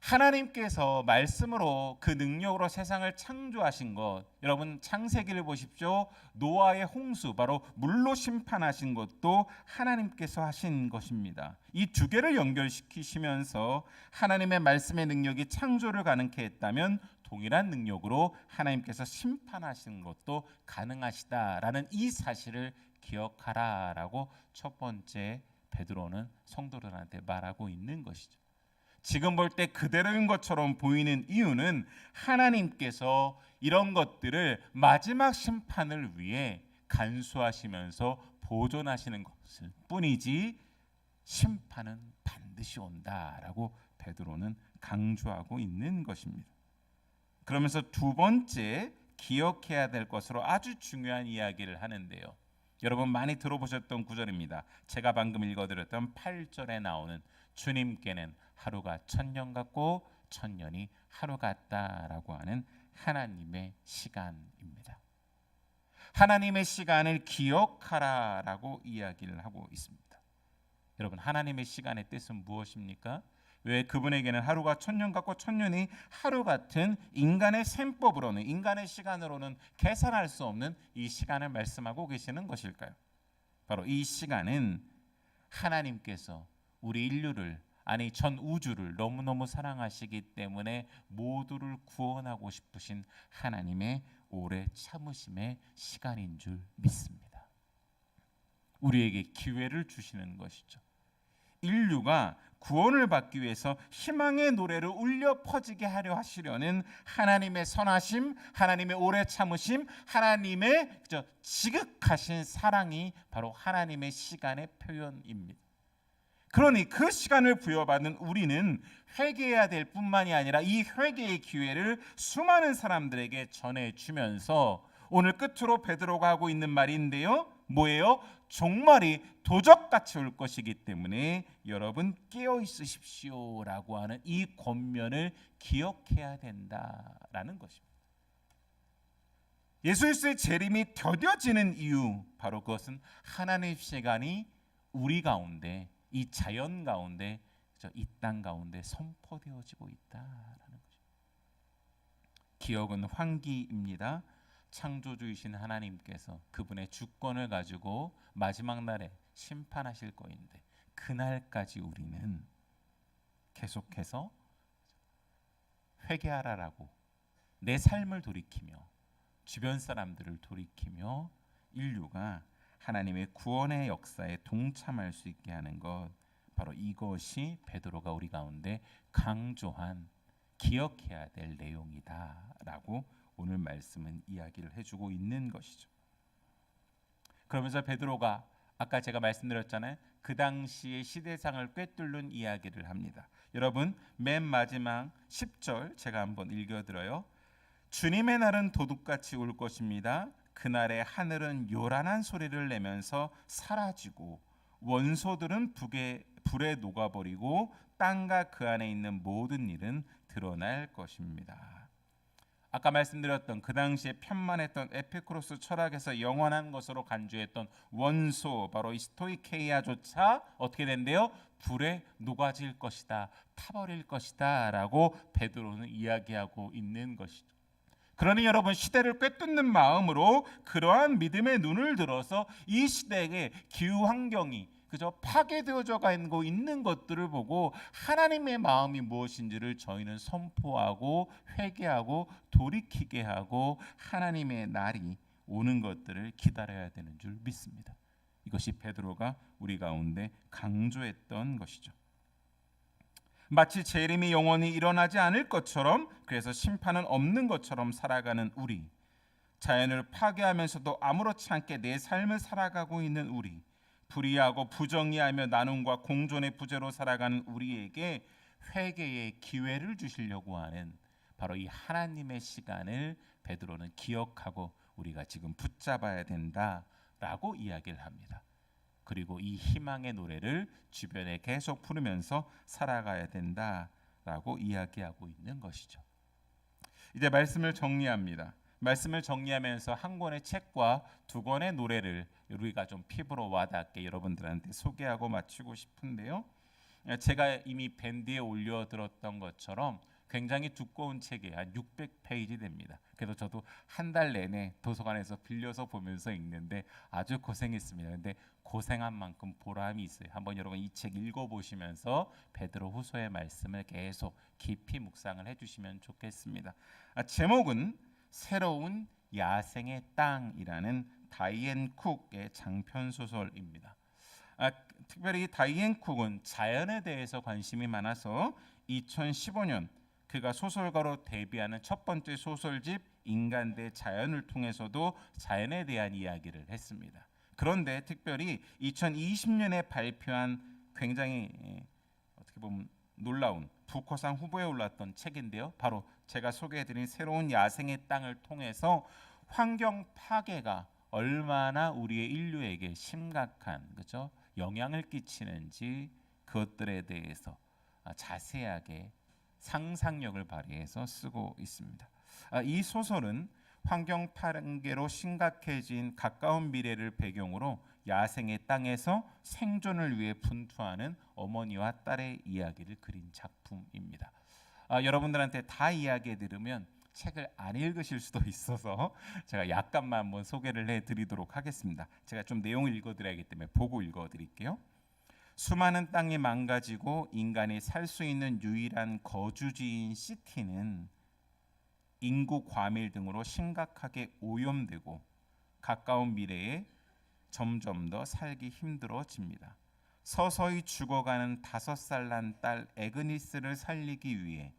하나님께서 말씀으로 그 능력으로 세상을 창조하신 것, 여러분 창세기를 보십시오. 노아의 홍수, 바로 물로 심판하신 것도 하나님께서 하신 것입니다. 이 두 개를 연결시키시면서 하나님의 말씀의 능력이 창조를 가능케 했다면 동일한 능력으로 하나님께서 심판하신 것도 가능하시다라는 이 사실을 기억하라라고 첫 번째 베드로는 성도들한테 말하고 있는 것이죠. 지금 볼 때 그대로인 것처럼 보이는 이유는 하나님께서 이런 것들을 마지막 심판을 위해 간수하시면서 보존하시는 것일 뿐이지 심판은 반드시 온다라고 베드로는 강조하고 있는 것입니다. 그러면서 두 번째 기억해야 될 것으로 아주 중요한 이야기를 하는데요. 여러분 많이 들어보셨던 구절입니다. 제가 방금 읽어드렸던 8절에 나오는 주님께는 하루가 천년 같고 천년이 하루 같다라고 하는 하나님의 시간입니다. 하나님의 시간을 기억하라라고 이야기를 하고 있습니다. 여러분 하나님의 시간의 뜻은 무엇입니까? 왜 그분에게는 하루가 천년 같고 천년이 하루 같은 인간의 셈법으로는, 인간의 시간으로는 계산할 수 없는 이 시간을 말씀하고 계시는 것일까요? 바로 이 시간은 하나님께서 우리 인류를, 아니 전 우주를 너무너무 사랑하시기 때문에 모두를 구원하고 싶으신 하나님의 오래 참으심의 시간인 줄 믿습니다. 우리에게 기회를 주시는 것이죠. 인류가 구원을 받기 위해서 희망의 노래를 울려 퍼지게 하려 하시려는 하나님의 선하심, 하나님의 오래 참으심, 하나님의 지극하신 사랑이 바로 하나님의 시간의 표현입니다. 그러니 그 시간을 부여받은 우리는 회개해야 될 뿐만이 아니라 이 회개의 기회를 수많은 사람들에게 전해주면서 오늘 끝으로 베드로가 하고 있는 말인데요. 뭐예요? 종말이 도적같이 올 것이기 때문에 여러분 깨어 있으십시오라고 하는 이 권면을 기억해야 된다라는 것입니다. 예수 그리스도의 재림이 더뎌지는 이유, 바로 그것은 하나님의 시간이 우리 가운데, 이 자연 가운데, 이 땅 가운데 선포되어지고 있다라는 거죠. 기억은 환기입니다. 창조주이신 하나님께서 그분의 주권을 가지고 마지막 날에 심판하실 거인데 그날까지 우리는 계속해서 회개하라라고 내 삶을 돌이키며 주변 사람들을 돌이키며 인류가 하나님의 구원의 역사에 동참할 수 있게 하는 것, 바로 이것이 베드로가 우리 가운데 강조한 기억해야 될 내용이다라고 오늘 말씀은 이야기를 해주고 있는 것이죠. 그러면서 베드로가 아까 제가 말씀드렸잖아요. 그 당시의 시대상을 꿰뚫는 이야기를 합니다. 여러분 맨 마지막 10절 제가 한번 읽어드려요. 주님의 날은 도둑같이 올 것입니다. 그날에 하늘은 요란한 소리를 내면서 사라지고 원소들은 불에 녹아버리고 땅과 그 안에 있는 모든 일은 드러날 것입니다. 아까 말씀드렸던 그 당시에 편만했던 에피쿠로스 철학에서 영원한 것으로 간주했던 원소, 바로 이 스토이케이아조차 어떻게 된대요? 불에 녹아질 것이다, 타버릴 것이다 라고 베드로는 이야기하고 있는 것이죠. 그러니 여러분 시대를 꿰뚫는 마음으로 그러한 믿음의 눈을 들어서 이 시대의 기후 환경이 그저 파괴되어져 가고 있는 것들을 보고 하나님의 마음이 무엇인지를 저희는 선포하고 회개하고 돌이키게 하고 하나님의 날이 오는 것들을 기다려야 되는 줄 믿습니다. 이것이 베드로가 우리 가운데 강조했던 것이죠. 마치 재림이 영원히 일어나지 않을 것처럼, 그래서 심판은 없는 것처럼 살아가는 우리, 자연을 파괴하면서도 아무렇지 않게 내 삶을 살아가고 있는 우리, 불의하고 부정의하며 나눔과 공존의 부재로 살아가는 우리에게 회개의 기회를 주시려고 하는 바로 이 하나님의 시간을 베드로는 기억하고 우리가 지금 붙잡아야 된다라고 이야기를 합니다. 그리고 이 희망의 노래를 주변에 계속 부르면서 살아가야 된다라고 이야기하고 있는 것이죠. 이제 말씀을 정리합니다. 말씀을 정리하면서 한 권의 책과 두 권의 노래를 우리가 좀 피부로 와닿게 여러분들한테 소개하고 마치고 싶은데요. 제가 이미 밴드에 올려들었던 것처럼 굉장히 두꺼운 책이 한 600페이지 됩니다. 그래서 저도 한 달 내내 도서관에서 빌려서 보면서 읽는데 아주 고생했습니다. 근데 고생한 만큼 보람이 있어요. 한번 여러분 이 책 읽어보시면서 베드로 후서의 말씀을 계속 깊이 묵상을 해주시면 좋겠습니다. 제목은 새로운 야생의 땅이라는 다이앤 쿡의 장편 소설입니다. 특별히 다이앤 쿡은 자연에 대해서 관심이 많아서 2015년 그가 소설가로 데뷔하는 첫 번째 소설집 인간 대 자연을 통해서도 자연에 대한 이야기를 했습니다. 그런데 특별히 2020년에 발표한 굉장히 어떻게 보면 놀라운 부커상 후보에 올랐던 책인데요. 바로 제가 소개해드린 새로운 야생의 땅을 통해서 환경 파괴가 얼마나 우리의 인류에게 심각한 그죠? 영향을 끼치는지 그것들에 대해서 자세하게 상상력을 발휘해서 쓰고 있습니다. 이 소설은 환경 파괴로 심각해진 가까운 미래를 배경으로 야생의 땅에서 생존을 위해 분투하는 어머니와 딸의 이야기를 그린 작품입니다. 여러분들한테 다 이야기 들으면 책을 안 읽으실 수도 있어서 제가 약간만 한번 소개를 해드리도록 하겠습니다. 제가 좀 내용을 읽어드려야기 때문에 보고 읽어드릴게요. 수많은 땅이 망가지고 인간이 살 수 있는 유일한 거주지인 시티는 인구 과밀 등으로 심각하게 오염되고 가까운 미래에 점점 더 살기 힘들어집니다. 서서히 죽어가는 5살 난 딸 애그니스를 살리기 위해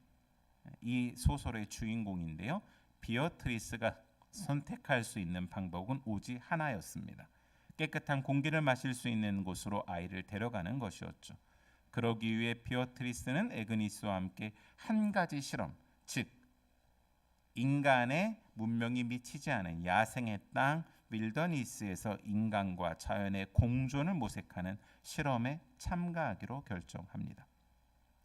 이 소설의 주인공인데요. 비어트리스가 선택할 수 있는 방법은 오직 하나였습니다. 깨끗한 공기를 마실 수 있는 곳으로 아이를 데려가는 것이었죠. 그러기 위해 비어트리스는 애그니스와 함께 한 가지 실험, 즉 인간의 문명이 미치지 않은 야생의 땅 윌더니스에서 인간과 자연의 공존을 모색하는 실험에 참가하기로 결정합니다.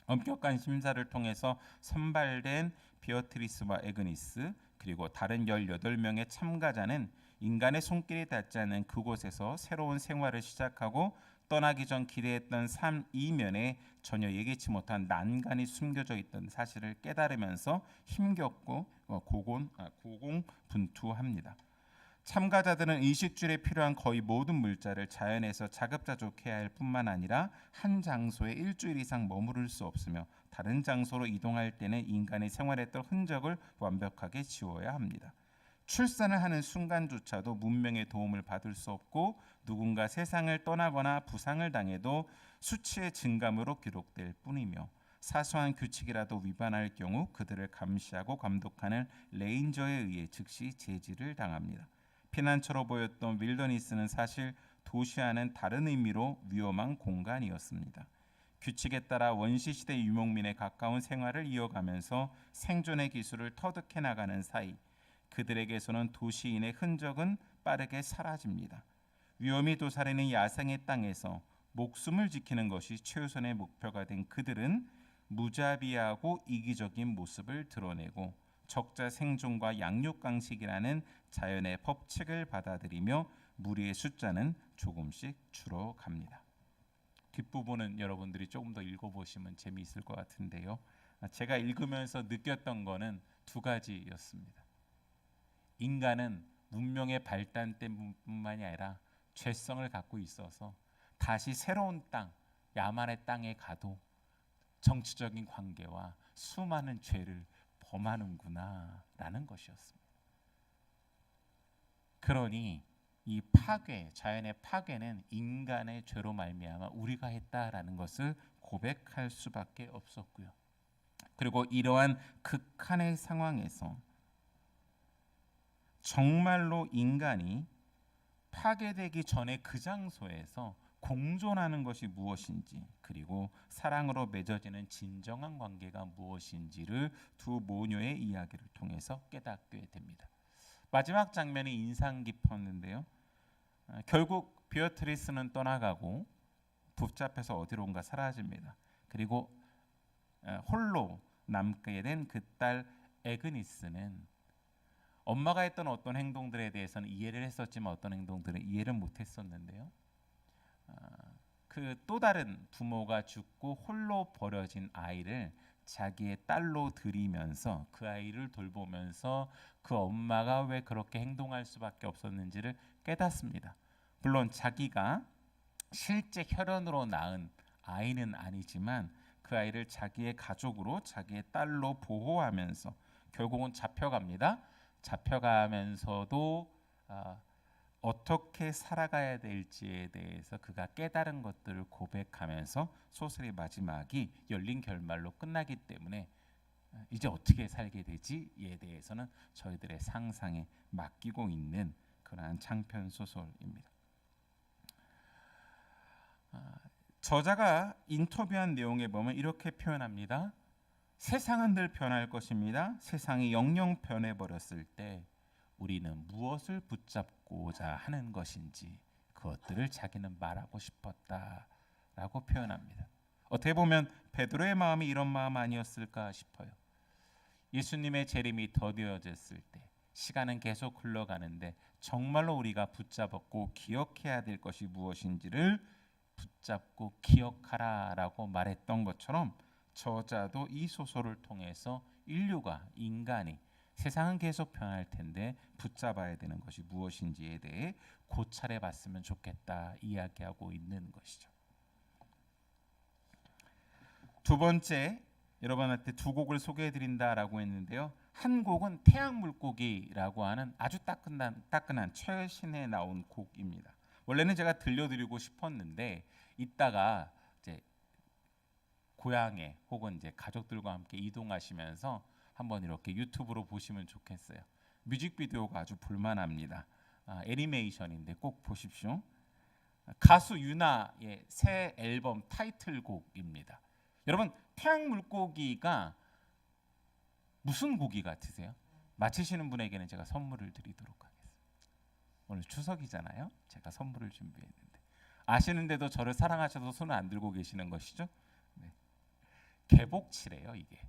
엄격한 심사를 통해서 선발된 비어트리스와 애그니스 그리고 다른 18명의 참가자는 인간의 손길이 닿지 않는 그곳에서 새로운 생활을 시작하고 떠나기 전 기대했던 삶 이면에 전혀 예기치 못한 난간이 숨겨져 있던 사실을 깨달으면서 힘겹고 고공분투합니다. 참가자들은 의식주에 필요한 거의 모든 물자를 자연에서 자급자족해야 할 뿐만 아니라 한 장소에 일주일 이상 머무를 수 없으며 다른 장소로 이동할 때는 인간의 생활했던 흔적을 완벽하게 지워야 합니다. 출산을 하는 순간조차도 문명의 도움을 받을 수 없고 누군가 세상을 떠나거나 부상을 당해도 수치의 증감으로 기록될 뿐이며 사소한 규칙이라도 위반할 경우 그들을 감시하고 감독하는 레인저에 의해 즉시 제지를 당합니다. 피난처로 보였던 윌더니스는 사실 도시와는 다른 의미로 위험한 공간이었습니다. 규칙에 따라 원시시대 유목민에 가까운 생활을 이어가면서 생존의 기술을 터득해 나가는 사이 그들에게서는 도시인의 흔적은 빠르게 사라집니다. 위험이 도사리는 야생의 땅에서 목숨을 지키는 것이 최우선의 목표가 된 그들은 무자비하고 이기적인 모습을 드러내고 적자 생존과 양육 강식이라는 자연의 법칙을 받아들이며 무리의 숫자는 조금씩 줄어갑니다. 뒷부분은 여러분들이 조금 더 읽어보시면 재미있을 것 같은데요. 제가 읽으면서 느꼈던 거는 두 가지였습니다. 인간은 문명의 발달 때문만이 아니라 죄성을 갖고 있어서 다시 새로운 땅, 야만의 땅에 가도 정치적인 관계와 수많은 죄를 범하는구나라는 것이었습니다. 그러니 이 파괴, 자연의 파괴는 인간의 죄로 말미암아 우리가 했다라는 것을 고백할 수밖에 없었고요. 그리고 이러한 극한의 상황에서 정말로 인간이 파괴되기 전에 그 장소에서 공존하는 것이 무엇인지, 그리고 사랑으로 맺어지는 진정한 관계가 무엇인지를 두 모녀의 이야기를 통해서 깨닫게 됩니다. 마지막 장면이 인상 깊었는데요. 결국 비어트리스는 떠나가고 붙잡혀서 어디론가 사라집니다. 그리고 홀로 남게 된 그 딸 에그니스는 엄마가 했던 어떤 행동들에 대해서는 이해를 했었지만 어떤 행동들은 이해를 못했었는데요. 그 또 다른 부모가 죽고 홀로 버려진 아이를 자기의 딸로 들이면서 그 아이를 돌보면서 그 엄마가 왜 그렇게 행동할 수밖에 없었는지를 깨닫습니다. 물론 자기가 실제 혈연으로 낳은 아이는 아니지만 그 아이를 자기의 가족으로 자기의 딸로 보호하면서 결국은 잡혀갑니다. 잡혀가면서도 어떻게 살아가야 될지에 대해서 그가 깨달은 것들을 고백하면서 소설의 마지막이 열린 결말로 끝나기 때문에 이제 어떻게 살게 되지에 대해서는 저희들의 상상에 맡기고 있는 그러한 장편 소설입니다. 저자가 인터뷰한 내용에 보면 이렇게 표현합니다. 세상은 늘 변할 것입니다. 세상이 영영 변해버렸을 때 우리는 무엇을 붙잡고자 하는 것인지 그것들을 자기는 말하고 싶었다라고 표현합니다. 어떻게 보면 베드로의 마음이 이런 마음 아니었을까 싶어요. 예수님의 재림이 더디어졌을 때 시간은 계속 흘러가는데 정말로 우리가 붙잡았고 기억해야 될 것이 무엇인지를 붙잡고 기억하라라고 말했던 것처럼 저자도 이 소설을 통해서 인류가 인간이 세상은 계속 변할 텐데 붙잡아야 되는 것이 무엇인지에 대해 고찰해 봤으면 좋겠다 이야기하고 있는 것이죠. 두 번째, 여러분한테 두 곡을 소개해 드린다라고 했는데요. 한 곡은 태양 물고기라고 하는 아주 따끈한 최신에 나온 곡입니다. 원래는 제가 들려드리고 싶었는데 이따가 이제 고향에 혹은 이제 가족들과 함께 이동하시면서 한번 이렇게 유튜브로 보시면 좋겠어요. 뮤직비디오가 아주 볼만합니다. 애니메이션인데 꼭 보십시오. 가수 유나의 새 앨범 타이틀곡입니다. 여러분 태양 물고기가 무슨 고기 같으세요? 맞히시는 분에게는 제가 선물을 드리도록 하겠습니다. 오늘 추석이잖아요. 제가 선물을 준비했는데 아시는데도 저를 사랑하셔서 손을 안 들고 계시는 것이죠? 네. 개복치래요. 이게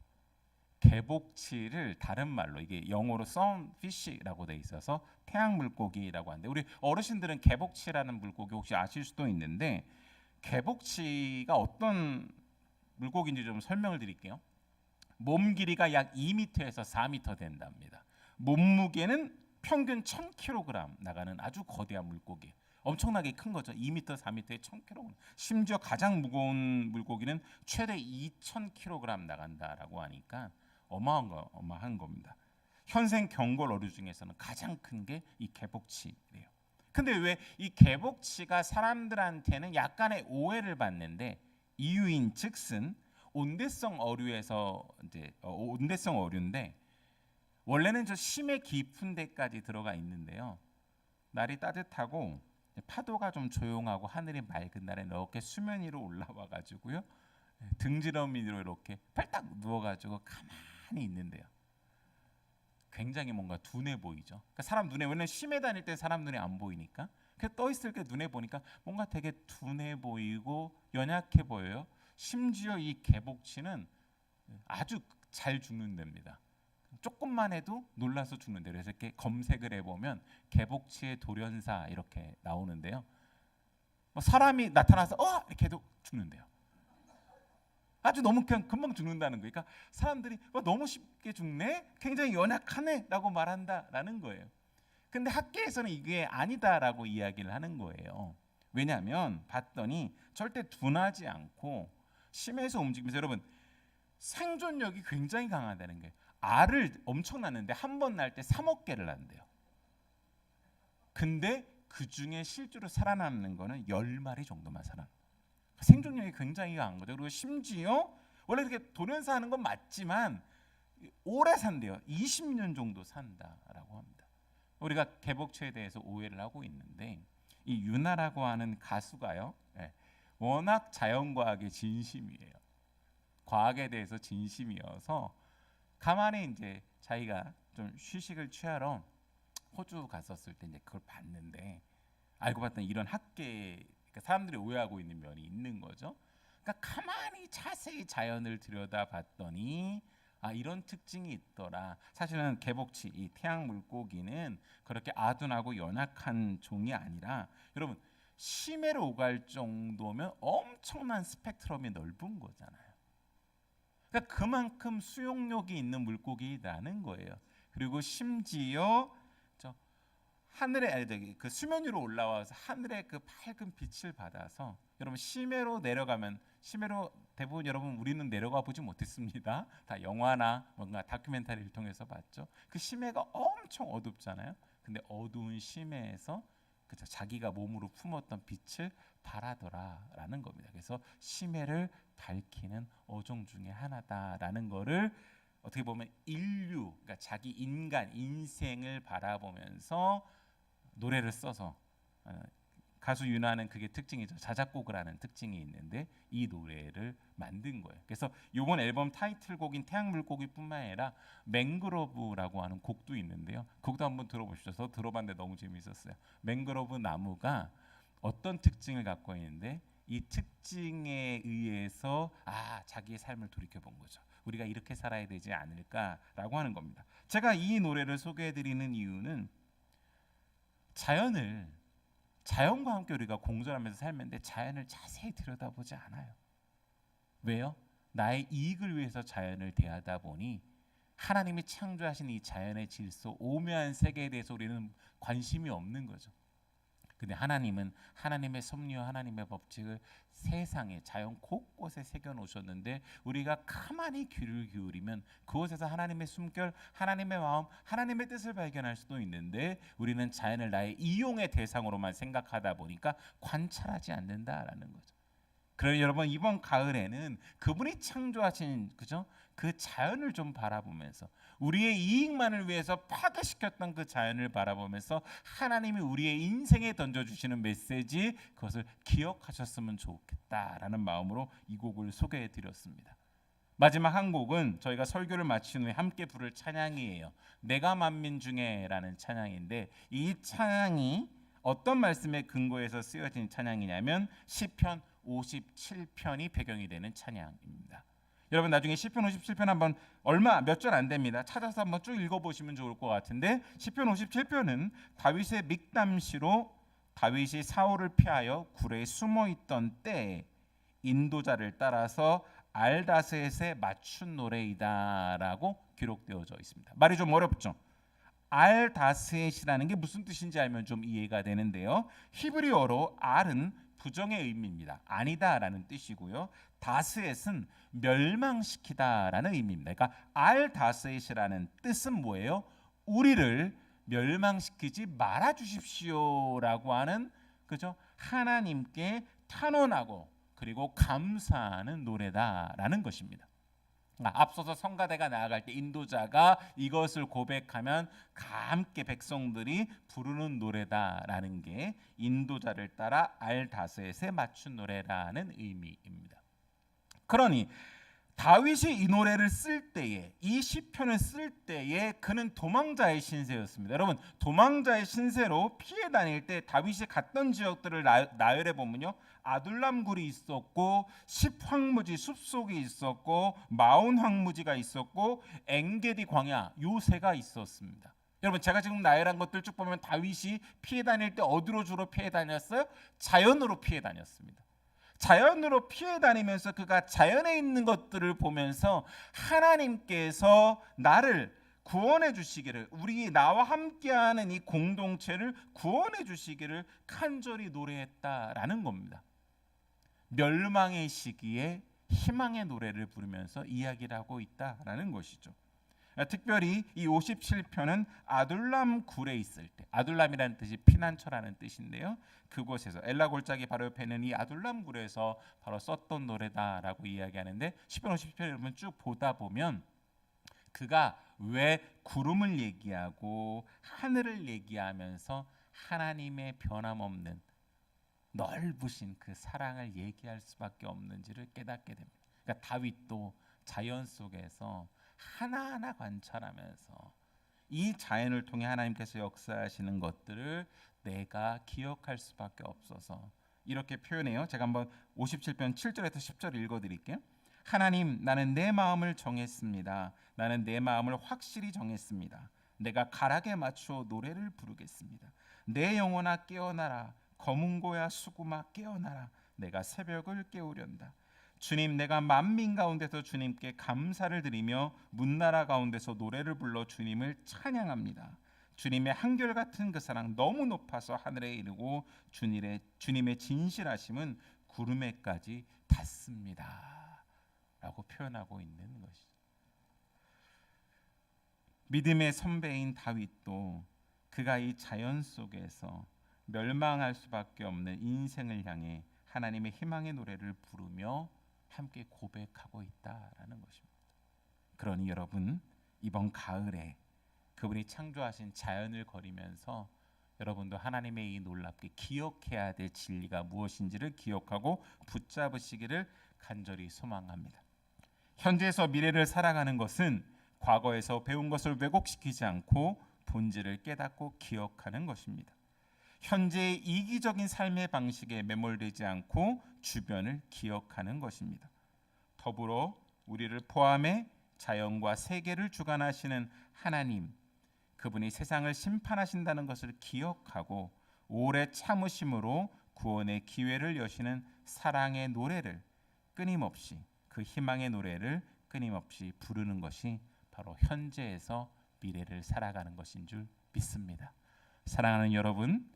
개복치를 다른 말로 이게 영어로 sunfish라고 돼 있어서 태양 물고기라고 하는데 우리 어르신들은 개복치라는 물고기 혹시 아실 수도 있는데 개복치가 어떤 물고기인지 좀 설명을 드릴게요. 몸 길이가 약 2m에서 4m 된답니다. 몸무게는 평균 1000kg 나가는 아주 거대한 물고기. 엄청나게 큰 거죠. 2m, 4m에 1000kg. 심지어 가장 무거운 물고기는 최대 2000kg 나간다라고 하니까 어마어마한 겁니다. 현생 경골 어류 중에서는 가장 큰 게 이 개복치래요. 근데 왜 이 개복치가 사람들한테는 약간의 오해를 받는데 이유인 즉슨 온대성 어류에서 이제 온대성 어류인데 원래는 저 심해 깊은 데까지 들어가 있는데요. 날이 따뜻하고 파도가 좀 조용하고 하늘이 맑은 날에 이렇게 수면 위로 올라와 가지고요. 등지러미 위로 이렇게 팔딱 누워 가지고 가만히 있는데요. 굉장히 뭔가 둔해 보이죠. 그러니까 사람 눈에 원래 심해 다닐 때 사람 눈에 안 보이니까 그 떠 있을 때 눈에 보니까 뭔가 되게 둔해 보이고 연약해 보여요. 심지어 이 개복치는 아주 잘 죽는답니다. 조금만 해도 놀라서 죽는데 그래서 이렇게 검색을 해보면 개복치의 돌연사 이렇게 나오는데요. 사람이 나타나서 이렇게 해도 죽는데요. 아주 너무 그냥 금방 죽는다는 거예요. 그러니까 사람들이 너무 쉽게 죽네, 굉장히 연약하네라고 말한다라는 거예요. 근데 학계에서는 이게 아니다라고 이야기를 하는 거예요. 왜냐하면 봤더니 절대 둔하지 않고 심해서 움직이면서 여러분 생존력이 굉장히 강하다는 거예요. 알을 엄청 낳는데 한 번 낳을 때 3억 개를 낳는데요. 근데 그 중에 실제로 살아남는 거는 10마리 정도만 살아남아요. 생존력이 굉장히 강한 거죠. 그리고 심지어 원래 이렇게 돌연사 하는 건 맞지만 오래 산대요. 20년 정도 산다라고 합니다. 우리가 개복치에 대해서 오해를 하고 있는데 이 유나라고 하는 가수가요. 워낙 자연과학에 진심이에요. 과학에 대해서 진심이어서 가만히 이제 자기가 좀 휴식을 취하러 호주 갔었을 때 이제 그걸 봤는데 알고 봤더니 이런 학계 그러니까 사람들이 오해하고 있는 면이 있는 거죠. 그러니까 가만히 자세히 자연을 들여다봤더니 이런 특징이 있더라. 사실은 개복치 이 태양 물고기는 그렇게 아둔하고 연약한 종이 아니라 여러분 심해로 오갈 정도면 엄청난 스펙트럼이 넓은 거잖아요. 그러니까 그만큼 수용력이 있는 물고기라는 거예요. 그리고 심지어 하늘에 그 수면 위로 올라와서 하늘의 그 밝은 빛을 받아서 여러분 심해로 내려가면 심해로 대부분 여러분 우리는 내려가 보지 못했습니다. 다 영화나 뭔가 다큐멘터리를 통해서 봤죠. 그 심해가 엄청 어둡잖아요. 근데 어두운 심해에서 그죠 자기가 몸으로 품었던 빛을 발하더라라는 겁니다. 그래서 심해를 밝히는 어종 중에 하나다라는 거를 어떻게 보면 인류 그러니까 자기 인간 인생을 바라보면서 노래를 써서 가수 윤하는 그게 특징이죠. 자작곡을 하는 특징이 있는데 이 노래를 만든 거예요. 그래서 이번 앨범 타이틀곡인 태양물고기뿐만 아니라 맹그로브라고 하는 곡도 있는데요. 곡도 한번 들어보시죠. 저 들어봤는데 너무 재미있었어요. 맹그로브 나무가 어떤 특징을 갖고 있는데 이 특징에 의해서 자기의 삶을 돌이켜본 거죠. 우리가 이렇게 살아야 되지 않을까라고 하는 겁니다. 제가 이 노래를 소개해드리는 이유는 자연과 함께 우리가 공존하면서 살면데 자연을 자세히 들여다보지 않아요. 왜요? 나의 이익을 위해서 자연을 대하다 보니 하나님이 창조하신 이 자연의 질서, 오묘한 세계에 대해서 우리는 관심이 없는 거죠. 근데 하나님은 하나님의 섭리와 하나님의 법칙을 세상에 자연 곳곳에 새겨 놓으셨는데 우리가 가만히 귀를 기울이면 그곳에서 하나님의 숨결, 하나님의 마음, 하나님의 뜻을 발견할 수도 있는데 우리는 자연을 나의 이용의 대상으로만 생각하다 보니까 관찰하지 않는다라는 거죠. 그러니 여러분 이번 가을에는 그분이 창조하신 그 자연을 좀 바라보면서 우리의 이익만을 위해서 파괴시켰던 그 자연을 바라보면서 하나님이 우리의 인생에 던져주시는 메시지 그것을 기억하셨으면 좋겠다라는 마음으로 이 곡을 소개해드렸습니다. 마지막 한 곡은 저희가 설교를 마친 후에 함께 부를 찬양이에요. 내가 만민 중에라는 찬양인데 이 찬양이 어떤 말씀의 근거에서 쓰여진 찬양이냐면 시편 57편이 배경이 되는 찬양입니다. 여러분 나중에 시편 57편 한번 몇 절 안 됩니다. 찾아서 한번 쭉 읽어보시면 좋을 것 같은데 시편 57편은 다윗의 믹담시로 다윗이 사울을 피하여 굴에 숨어있던 때에 인도자를 따라서 알다스햇에 맞춘 노래이다라고 기록되어져 있습니다. 말이 좀 어렵죠. 알다스햇이라는 게 무슨 뜻인지 알면 좀 이해가 되는데요. 히브리어로 알은 부정의 의미입니다. 아니다라는 뜻이고요. 다스햇은 멸망시키다라는 의미입니다. 그러니까 알다스햇이라는 뜻은 뭐예요? 우리를 멸망시키지 말아 주십시오라고 하는 하나님께 탄원하고 그리고 감사하는 노래다라는 것입니다. 앞서서 성가대가 나아갈 때 인도자가 이것을 고백하면 함께 백성들이 부르는 노래다라는 게 인도자를 따라 알다스햇에 맞춘 노래라는 의미입니다. 그러니 다윗이 이 노래를 쓸 때에 이 시편을 쓸 때에 그는 도망자의 신세였습니다. 여러분 도망자의 신세로 피해 다닐 때 다윗이 갔던 지역들을 나열해 보면요. 아둘람 굴이 있었고 십황무지 숲속이 있었고 마온 황무지가 있었고 엥게디 광야 요새가 있었습니다. 여러분 제가 지금 나열한 것들 쭉 보면 다윗이 피해 다닐 때 어디로 주로 피해 다녔어요? 자연으로 피해 다녔습니다. 자연으로 피해 다니면서 그가 자연에 있는 것들을 보면서 하나님께서 나를 구원해 주시기를 나와 함께하는 이 공동체를 구원해 주시기를 간절히 노래했다라는 겁니다. 멸망의 시기에 희망의 노래를 부르면서 이야기를 하고 있다라는 것이죠. 특별히 이 57편은 아둘람 굴에 있을 때 아둘람이라는 뜻이 피난처라는 뜻인데요. 그곳에서 엘라 골짜기 바로 옆에 있는 이 아둘람 굴에서 바로 썼던 노래다라고 이야기하는데 시편 57편 여러분 쭉 보다 보면 그가 왜 구름을 얘기하고 하늘을 얘기하면서 하나님의 변함없는 넓으신 그 사랑을 얘기할 수밖에 없는지를 깨닫게 됩니다. 그러니까 다윗도 자연 속에서 하나하나 관찰하면서 이 자연을 통해 하나님께서 역사하시는 것들을 내가 기억할 수밖에 없어서 이렇게 표현해요. 제가 한번 57편 7절에서 10절 읽어드릴게요. 하나님, 나는 내 마음을 정했습니다. 나는 내 마음을 확실히 정했습니다. 내가 가락에 맞추어 노래를 부르겠습니다. 내 영혼아 깨어나라. 검은고야 수구마 깨어나라. 내가 새벽을 깨우련다. 주님, 내가 만민 가운데서 주님께 감사를 드리며 문나라 가운데서 노래를 불러 주님을 찬양합니다. 주님의 한결같은 그 사랑 너무 높아서 하늘에 이르고 주님의 진실하심은 구름에까지 닿습니다. 라고 표현하고 있는 것이죠. 믿음의 선배인 다윗도 그가 이 자연 속에서 멸망할 수밖에 없는 인생을 향해 하나님의 희망의 노래를 부르며 함께 고백하고 있다라는 것입니다. 그러니 여러분, 이번 가을에 그분이 창조하신 자연을 거리면서 여러분도 하나님의 이 놀랍게 기억해야 될 진리가 무엇인지를 기억하고 붙잡으시기를 간절히 소망합니다. 현재에서 미래를 살아가는 것은 과거에서 배운 것을 왜곡시키지 않고 본질을 깨닫고 기억하는 것입니다. 현재의 이기적인 삶의 방식에 매몰되지 않고 주변을 기억하는 것입니다. 더불어 우리를 포함해 자연과 세계를 주관하시는 하나님, 그분이 세상을 심판하신다는 것을 기억하고 오래 참으심으로 구원의 기회를 여시는 사랑의 노래를 끊임없이, 그 희망의 노래를 끊임없이 부르는 것이 바로 현재에서 미래를 살아가는 것인 줄 믿습니다. 사랑하는 여러분,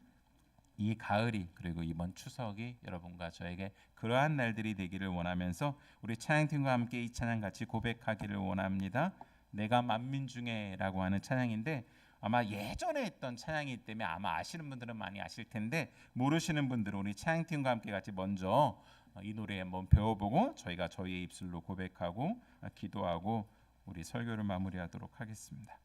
이 가을이 그리고 이번 추석이 여러분과 저에게 그러한 날들이 되기를 원하면서 우리 찬양팀과 함께 이 찬양 같이 고백하기를 원합니다. 내가 만민 중에라고 하는 찬양인데 아마 예전에 했던 찬양이기 때문에 아마 아시는 분들은 많이 아실 텐데 모르시는 분들은 우리 찬양팀과 함께 같이 먼저 이 노래 한번 배워보고 저희가 저희의 입술로 고백하고 기도하고 우리 설교를 마무리하도록 하겠습니다.